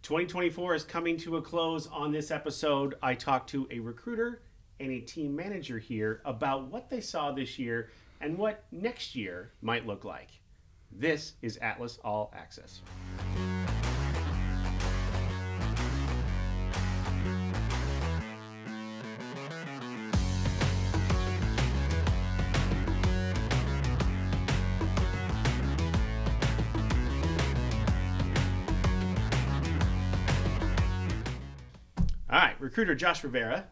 2024 is coming to a close. On this episode, I talked to a recruiter and a team manager here about what they saw this year and what next year might look like. This is Atlas All Access. All right, recruiter Josh Rivera,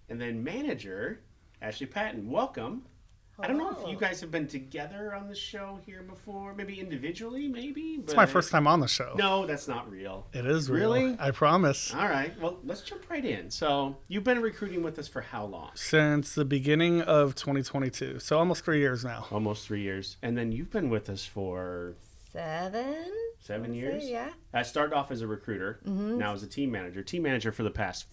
and then manager Ashley Patton. Welcome. Hello. I don't know if you guys have been together on the show here before, maybe individually, maybe. It's my first time on the show. No, that's not real. It is real. Really? I promise. All right, well, let's jump right in. So you've been recruiting with us for how long? Since the beginning of 2022. So almost 3 years now. Almost 3 years. And then you've been with us for 7 years? Yeah. I started off as a recruiter, now as a team manager. Team manager for the past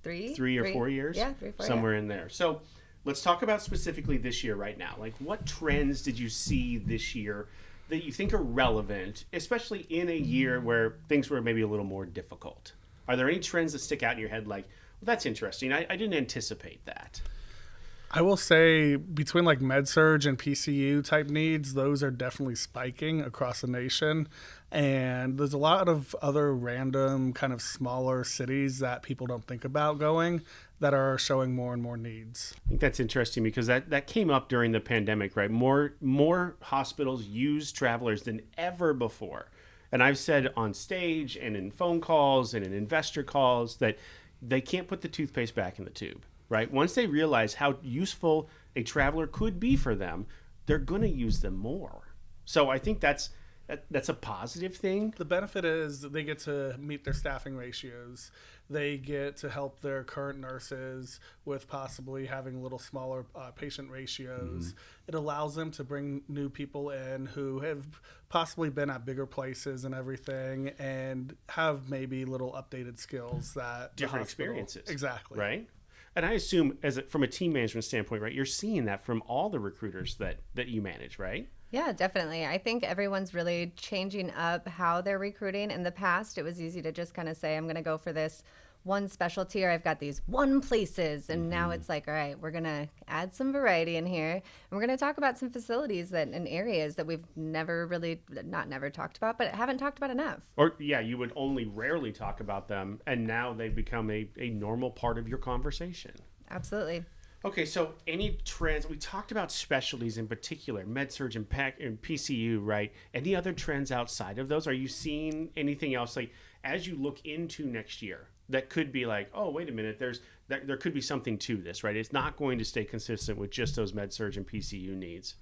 three or 4 years? Yeah, 3 or 4. Somewhere in there. So let's talk about specifically this year right now. Like, what trends did you see this year that you think are relevant, especially in a year where things were maybe a little more difficult? Are there any trends that stick out in your head like, well, that's interesting. I didn't anticipate that. I will say between like MedSurg and PCU type needs, those are definitely spiking across the nation. And there's a lot of other random kind of smaller cities that people don't think about going that are showing more and more needs. I think that's interesting because that came up during the pandemic, right? More hospitals use travelers than ever before. And I've said on stage and in phone calls and in investor calls that they can't put the toothpaste back in the tube, right? Once they realize how useful a traveler could be for them, they're going to use them more. So I think that's a positive thing. The benefit is they get to meet their staffing ratios. They get to help their current nurses with possibly having a little smaller patient ratios. It allows them to bring new people in who have possibly been at bigger places and everything and have maybe little updated skills that Different experiences. Exactly. Right? And I assume from a team management standpoint, right, you're seeing that from all the recruiters that you manage, right? Yeah, definitely. I think everyone's really changing up how they're recruiting. In the past, it was easy to just kind of say, I'm going to go for this one specialty or I've got these one places. And now it's like, all right, we're going to add some variety in here. And we're going to talk about some facilities and areas that we've never talked about, but haven't talked about enough. Or, yeah, you would only rarely talk about them. And now they've become a normal part of your conversation. Absolutely. Okay, so any trends, we talked about specialties in particular, MedSurg and PCU, right? Any other trends outside of those? Are you seeing anything else, like, as you look into next year, that could be like, oh, wait a minute, there could be something to this, right? It's not going to stay consistent with just those MedSurg and PCU needs.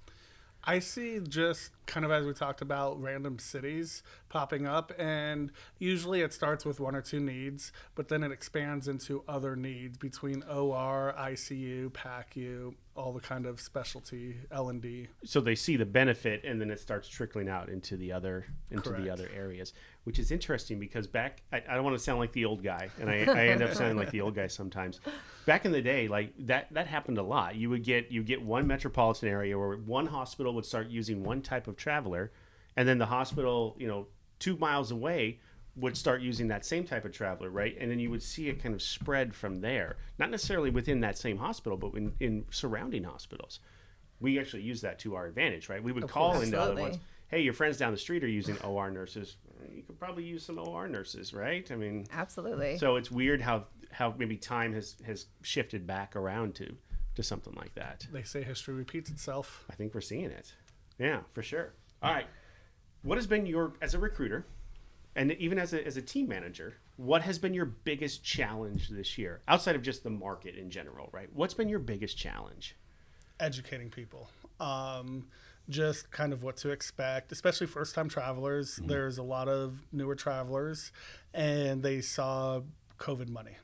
I see just kind of as we talked about random cities popping up, and usually it starts with 1 or 2 needs, but then it expands into other needs between OR, ICU, PACU, all the kind of specialty L&D. So they see the benefit, and then it starts trickling out into the other areas, which is interesting because I don't want to sound like the old guy, and I end up sounding like the old guy sometimes. Back in the day, like that happened a lot. You get one metropolitan area where one hospital would start using one type of traveler, and then the hospital, 2 miles away would start using that same type of traveler, right? And then you would see it kind of spread from there, not necessarily within that same hospital, but in surrounding hospitals. We actually use that to our advantage, right? We would call into other ones. Hey, your friends down the street are using OR nurses. You could probably use some OR nurses, right? I mean, absolutely. So it's weird how maybe time has shifted back around to something like that. They say history repeats itself. I think we're seeing it. Yeah, for sure. All right. What has been as a recruiter, and even as a team manager, what has been your biggest challenge this year, outside of just the market in general, right? What's been your biggest challenge? Educating people. Just kind of what to expect, especially first-time travelers. There's a lot of newer travelers, and they saw COVID money,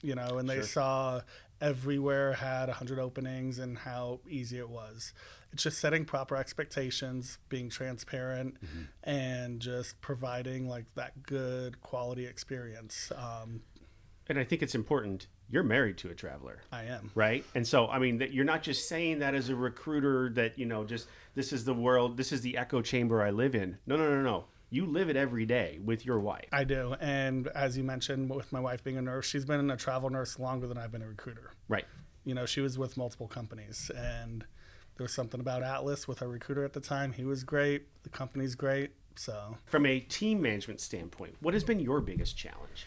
and they saw everywhere had 100 openings and how easy it was. It's just setting proper expectations, being transparent, and just providing like that good quality experience. And I think it's important. You're married to a traveler. I am. Right? And so, I mean, that you're not just saying that as a recruiter that, just this is the world, this is the echo chamber I live in. No. You live it every day with your wife. I do. And as you mentioned, with my wife being a nurse, she's been a travel nurse longer than I've been a recruiter. Right. You know, she was with multiple companies, and there was something about Atlas with our recruiter at the time. He was great. The company's great. So from a team management standpoint, what has been your biggest challenge?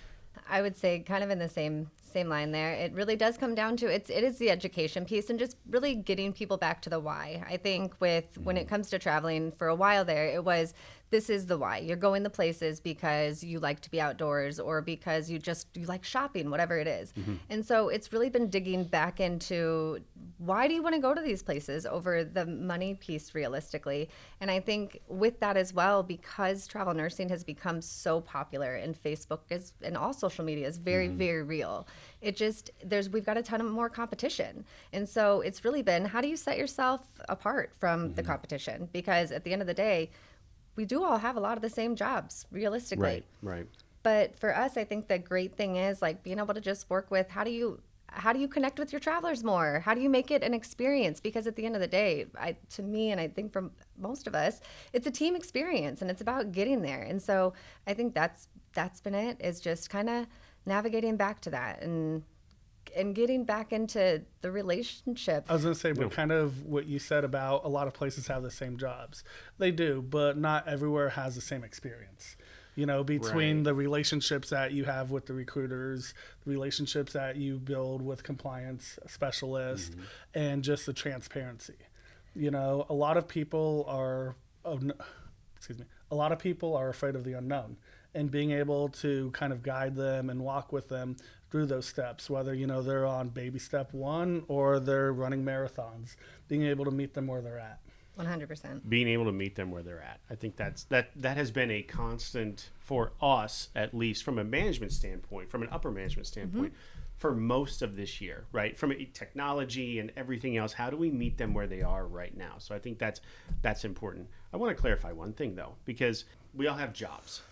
I would say kind of in the same line there. It really does come down to it is the education piece and just really getting people back to the why. I think when it comes to traveling, for a while there, it was, this is the why. You're going the places because you like to be outdoors or because you like shopping, whatever it is. And so it's really been digging back into, why do you want to go to these places over the money piece realistically? And I think with that as well, because travel nursing has become so popular and Facebook and all social media is very, very real. We've got a ton of more competition. And so it's really been, how do you set yourself apart from the competition? Because at the end of the day, we do all have a lot of the same jobs, realistically. Right. But for us, I think the great thing is like being able to just work with, how do you connect with your travelers more? How do you make it an experience? Because at the end of the day, to me, and I think for most of us, it's a team experience and it's about getting there. And so I think that's been it, is just kind of navigating back to that and getting back into the relationship. I was going to say, but kind of what you said about a lot of places have the same jobs. They do, but not everywhere has the same experience. You know, between the relationships that you have with the recruiters, the relationships that you build with compliance specialists, and just the transparency. You know, a lot of people are afraid of the unknown, and being able to kind of guide them and walk with them through those steps, whether, you know, they're on baby step 1 or they're running marathons, being able to meet them where they're at. 100%. Being able to meet them where they're at. I think that has been a constant for us, at least from a management standpoint, from an upper management standpoint, for most of this year, right? From a technology and everything else, how do we meet them where they are right now? So I think that's important. I want to clarify one thing though, because we all have jobs,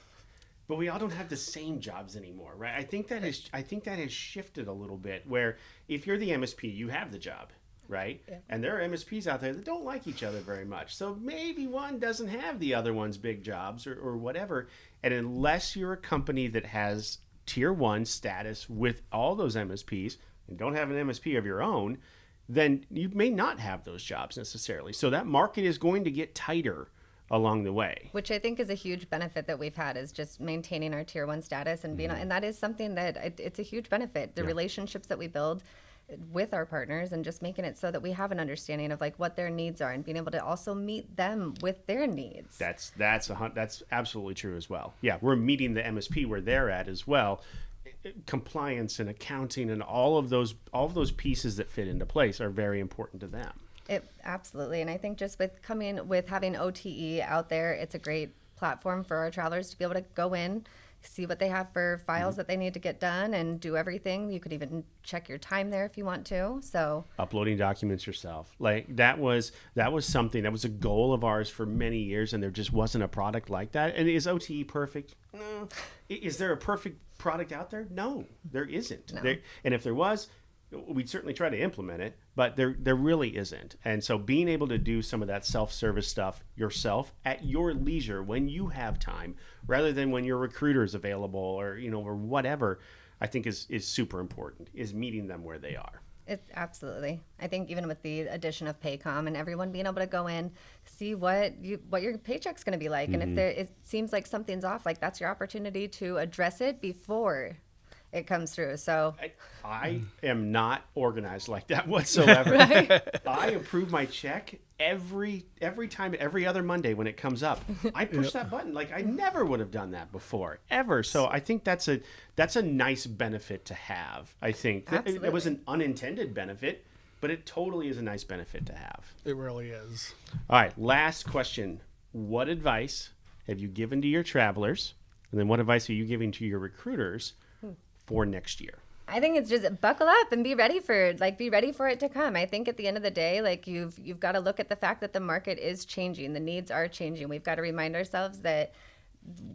but we all don't have the same jobs anymore, right? I think that has shifted a little bit, where if you're the MSP, you have the job, right? Yeah. And there are MSPs out there that don't like each other very much. So maybe one doesn't have the other one's big jobs or whatever. And unless you're a company that has tier 1 status with all those MSPs and don't have an MSP of your own, then you may not have those jobs necessarily. So that market is going to get tighter along the way. Which I think is a huge benefit that we've had, is just maintaining our tier 1 status and being, and that is something that it's a huge benefit. The relationships that we build with our partners and just making it so that we have an understanding of like what their needs are and being able to also meet them with their needs. That's absolutely true as well. Yeah, we're meeting the MSP where they're at as well. Compliance and accounting and all of those pieces that fit into place are very important to them. Absolutely. And I think just with having OTE out there, it's a great platform for our travelers to be able to go in, see what they have for files that they need to get done and do everything. You could even check your time there if you want to. So uploading documents yourself, like that was something that was a goal of ours for many years, and there just wasn't a product like that. And is OTE perfect? No. Is there a perfect product out there? No, there isn't. No. And if there was, we'd certainly try to implement it, but there really isn't. And so being able to do some of that self-service stuff yourself at your leisure when you have time, rather than when your recruiter is available or whatever, I think is super important, is meeting them where they are. Absolutely. I think even with the addition of Paycom and everyone being able to go in, see what your paycheck's going to be like, and if it seems like something's off, like that's your opportunity to address it before it comes through. So I am not organized like that whatsoever. Right? I approve my check every time, every other Monday when it comes up. I push that button. Like I never would have done that before, ever. So I think that's a nice benefit to have. I think it was an unintended benefit, but it totally is a nice benefit to have. It really is. All right, last question. What advice have you given to your travelers? And then what advice are you giving to your recruiters for next year? I think it's just buckle up and be ready for it to come. I think at the end of the day, like you've got to look at the fact that the market is changing. The needs are changing. We've got to remind ourselves that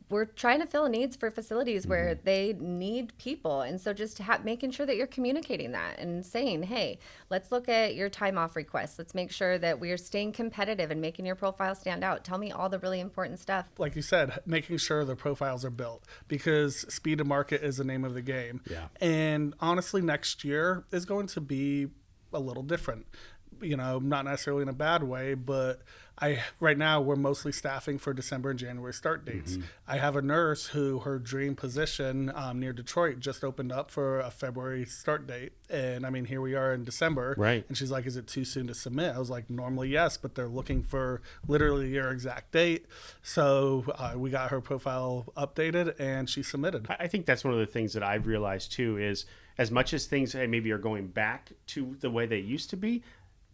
we're trying to fill needs for facilities where they need people. And so just making sure that you're communicating that and saying, hey, let's look at your time off requests. Let's make sure that we're staying competitive and making your profile stand out. Tell me all the really important stuff. Like you said, making sure the profiles are built, because speed to market is the name of the game. Yeah. And honestly, next year is going to be a little different. Not necessarily in a bad way, but right now we're mostly staffing for December and January start dates. I have a nurse who her dream position near Detroit just opened up for a February start date. And I mean, here we are in December. Right. And she's like, is it too soon to submit? I was like, normally yes, but they're looking for literally your exact date. So we got her profile updated and she submitted. I think that's one of the things that I've realized too is, as much as things maybe are going back to the way they used to be,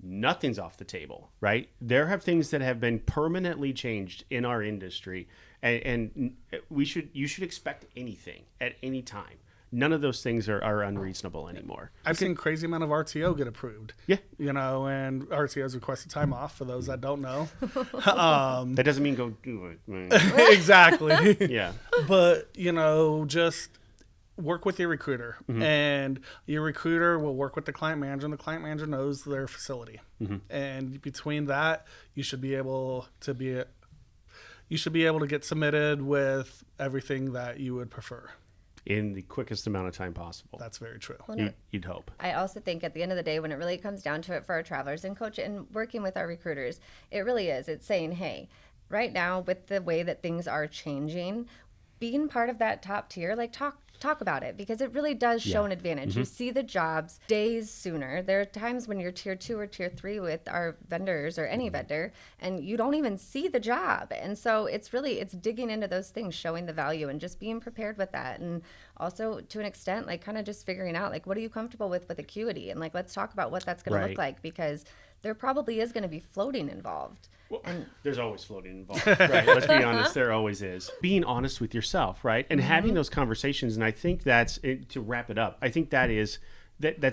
nothing's off the table, right? There have things that have been permanently changed in our industry, and you should expect anything at any time. None of those things are unreasonable anymore. I've seen crazy amount of RTO get approved. Yeah. And RTO is requested time off for those that don't know. That doesn't mean go do it. Exactly. Yeah. But, just work with your recruiter, and your recruiter will work with the client manager, and the client manager knows their facility. And between that, you should be able to get submitted with everything that you would prefer in the quickest amount of time possible. That's very true. You'd hope. I also think at the end of the day, when it really comes down to it for our travelers and coach and working with our recruiters, it really is. It's saying, hey, right now with the way that things are changing, being part of that top tier, like talk about it, because it really does show an advantage. You see the jobs days sooner. There are times when you're tier 2 or tier 3 with our vendors or any vendor, and you don't even see the job. And so it's digging into those things, showing the value and just being prepared with that. And also to an extent, like kind of just figuring out, like, what are you comfortable with acuity? And like, let's talk about what that's going to look like, because there probably is going to be floating involved. Well, there's always floating involved, right? Let's be honest, there always is. Being honest with yourself, right? And having those conversations, and I think that's, to wrap it up, I think that's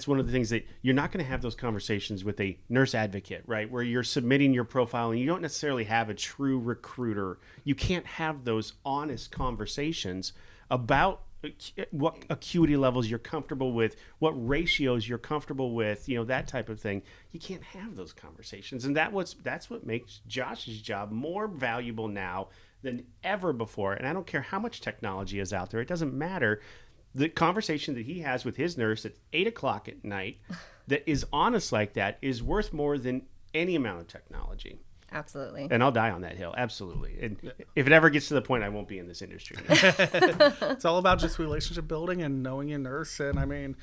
one of the things that you're not going to have those conversations with a nurse advocate, right? Where you're submitting your profile and you don't necessarily have a true recruiter. You can't have those honest conversations about what acuity levels you're comfortable with, what ratios you're comfortable with, that type of thing. You can't have those conversations. And that's what makes Josh's job more valuable now than ever before. And I don't care how much technology is out there. It doesn't matter. The conversation that he has with his nurse at 8:00 at night that is honest like that is worth more than any amount of technology. Absolutely. And I'll die on that hill. Absolutely. And if it ever gets to the point, I won't be in this industry. It's all about just relationship building and knowing your nurse. And I mean,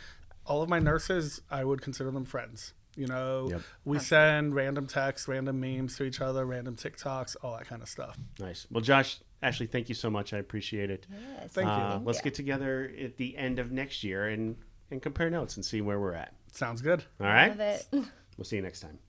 all of my nurses, I would consider them friends. We send random texts, random memes to each other, random TikToks, all that kind of stuff. Nice. Well, Josh, Ashley, thank you so much. I appreciate it. Yes. Thank you. Let's get together at the end of next year and compare notes and see where we're at. Sounds good. All right? Love it. We'll see you next time.